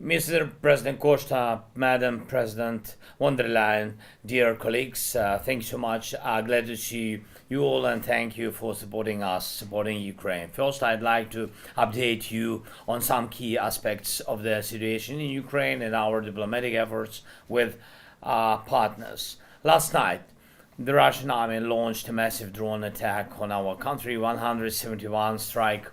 Mr. President Costa, Madam President von der Leyen, dear colleagues, thank you so much. Glad to see you all and thank you for supporting us, supporting Ukraine. First, I'd like to update you on some key aspects of the situation in Ukraine and our diplomatic efforts with partners. Last night, the Russian army launched a massive drone attack on our country, 171 strike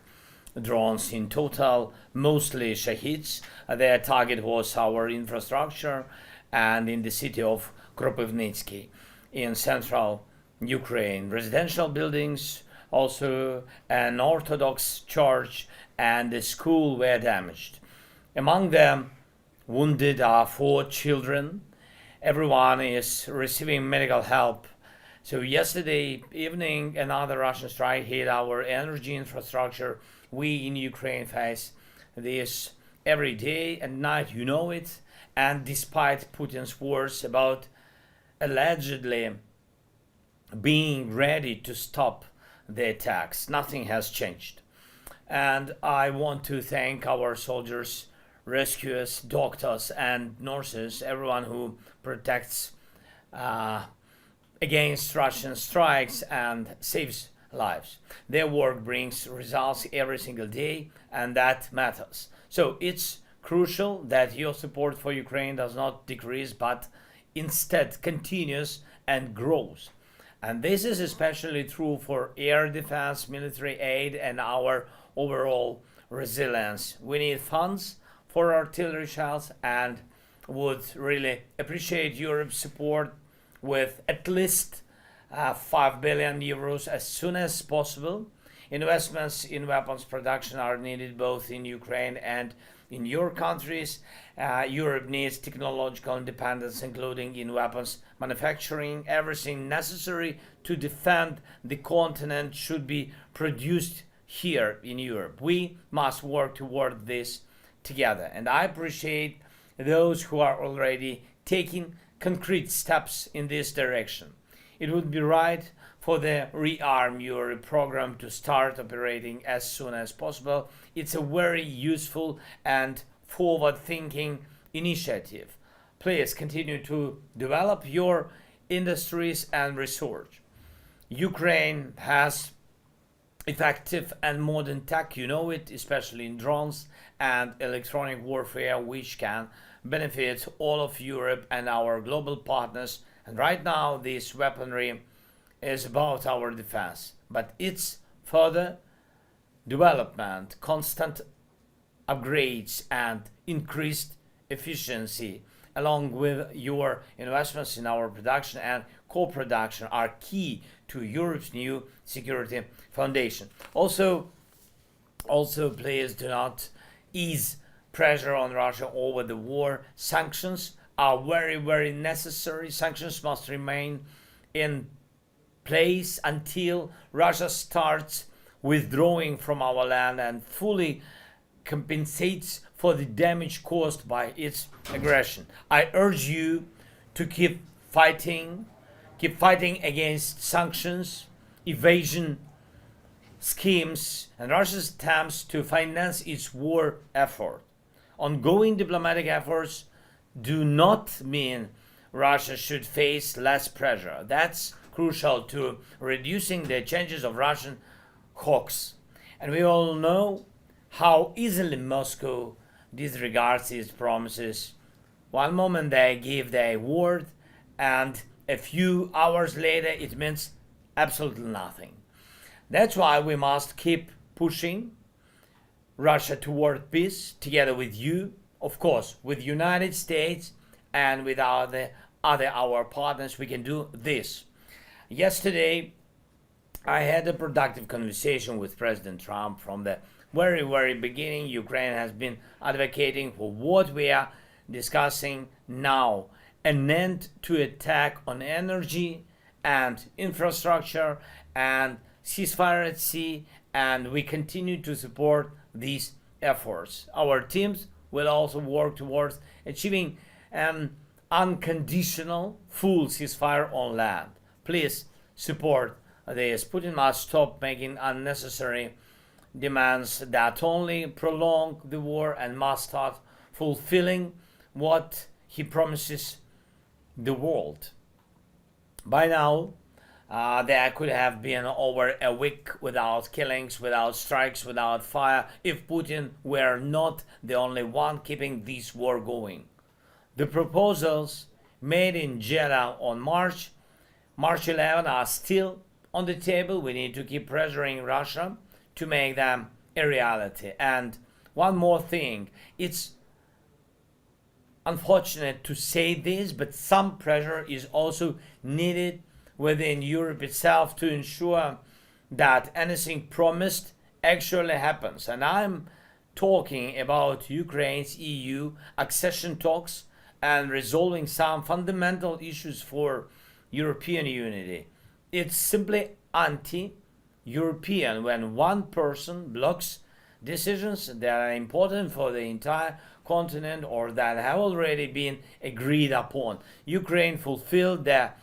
drones in total, mostly Shahids. Their target was our infrastructure and in the city of Kropivnitsky in central Ukraine. Residential buildings, also an Orthodox church and a school were damaged. Among them, wounded are 4 children. Everyone is receiving medical help. So yesterday evening, another Russian strike hit our energy infrastructure. We in Ukraine face this every day and night, you know it. And despite Putin's words about allegedly being ready to stop the attacks, nothing has changed. And I want to thank our soldiers, rescuers, doctors, and nurses, everyone who protects against Russian strikes and saves lives. Their work brings results every single day, and that matters. So it's crucial that your support for Ukraine does not decrease, but instead continues and grows. And this is especially true for air defense, military aid, and our overall resilience. We need funds for artillery shells and would really appreciate Europe's support with at least 5 billion euros as soon as possible. Investments in weapons production are needed both in Ukraine and in your countries. Europe needs technological independence, including in weapons manufacturing. Everything necessary to defend the continent should be produced here in Europe. We must work toward this together. And I appreciate those who are already taking concrete steps in this direction. It would be right for the Rearm Europe program to start operating as soon as possible. It's a very useful and forward-thinking initiative. Please continue to develop your industries and research. Ukraine has effective and modern tech, you know it, especially in drones and electronic warfare, which can benefit all of Europe and our global partners. And right now, this weaponry is about our defense, but its further development, constant upgrades, and increased efficiency, along with your investments in our production and co-production, are key to Europe's new security foundation. Also, please do not ease pressure on Russia over the war. Sanctions are very, very necessary. Sanctions must remain in place until Russia starts withdrawing from our land and fully compensates for the damage caused by its aggression. I urge you to keep fighting against sanctions, evasion schemes, and Russia's attempts to finance its war effort. Ongoing diplomatic efforts do not mean Russia should face less pressure. That's crucial to reducing the chances of Russian hawks. And we all know how easily Moscow disregards its promises. One moment they give their word, and a few hours later it means absolutely nothing. That's why we must keep pushing Russia toward peace together with you, of course, with the United States and with our partners. We can do this. Yesterday, I had a productive conversation with President Trump. From the very, very beginning, Ukraine has been advocating for what we are discussing now, an end to attack on energy and infrastructure and ceasefire at sea, and we continue to support these efforts. Our teams will also work towards achieving an unconditional full ceasefire on land. Please support this. Putin must stop making unnecessary demands that only prolong the war and must start fulfilling what he promises the world. By now, there could have been over a week without killings, without strikes, without fire, if Putin were not the only one keeping this war going. The proposals made in Jeddah on March 11 are still on the table. We need to keep pressuring Russia to make them a reality. And one more thing, it's unfortunate to say this, but some pressure is also needed within Europe itself to ensure that anything promised actually happens. And I'm talking about Ukraine's EU accession talks and resolving some fundamental issues for European unity. It's simply anti-European when one person blocks decisions that are important for the entire continent or that have already been agreed upon. Ukraine fulfilled their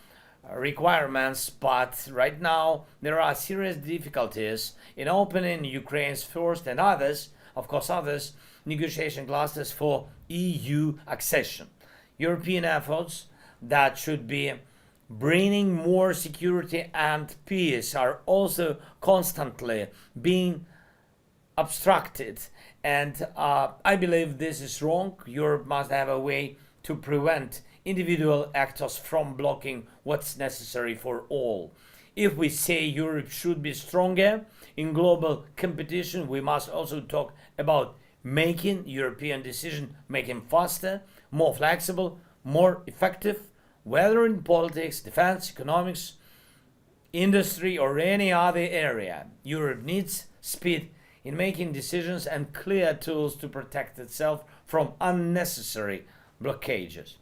requirements, but right now there are serious difficulties in opening Ukraine's first and others negotiation clusters for EU accession. European efforts that should be bringing more security and peace are also constantly being obstructed, and I believe this is wrong. Europe must have a way to prevent individual actors from blocking what's necessary for all. If we say Europe should be stronger in global competition, we must also talk about making European decision making faster, more flexible, more effective, whether in politics, defense, economics, industry, or any other area. Europe needs speed in making decisions and clear tools to protect itself from unnecessary blockages.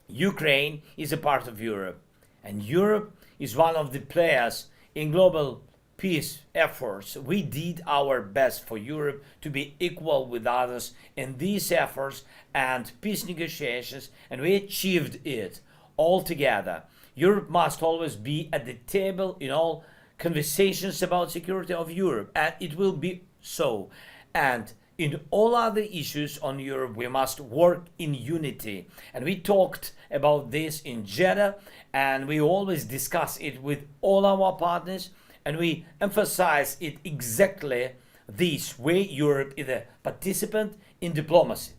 Ukraine is a part of Europe, and Europe is one of the players in global peace efforts. We did our best for Europe to be equal with others in these efforts and peace negotiations, and we achieved it all together. Europe must always be at the table in all conversations about security of Europe, and it will be so. And in all other issues on Europe, we must work in unity. And we talked about this in Jeddah, and we always discuss it with all our partners, and we emphasize it exactly this way. Europe is a participant in diplomacy.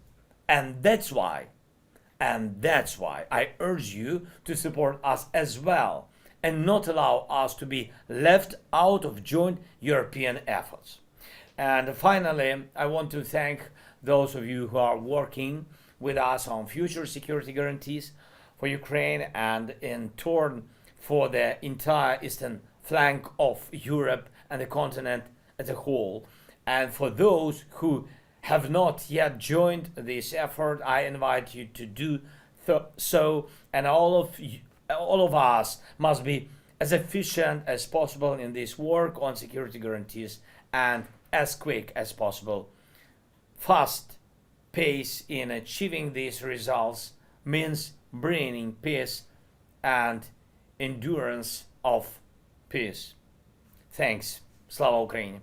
And that's why I urge you to support us as well and not allow us to be left out of joint European efforts. And finally, I want to thank those of you who are working with us on future security guarantees for Ukraine and in turn for the entire eastern flank of Europe and the continent as a whole. And for those who have not yet joined this effort, I invite you to do so, and all of us must be as efficient as possible in this work on security guarantees and as quick as possible. Fast pace in achieving these results means bringing peace and endurance of peace. Thanks. Slava Ukraini.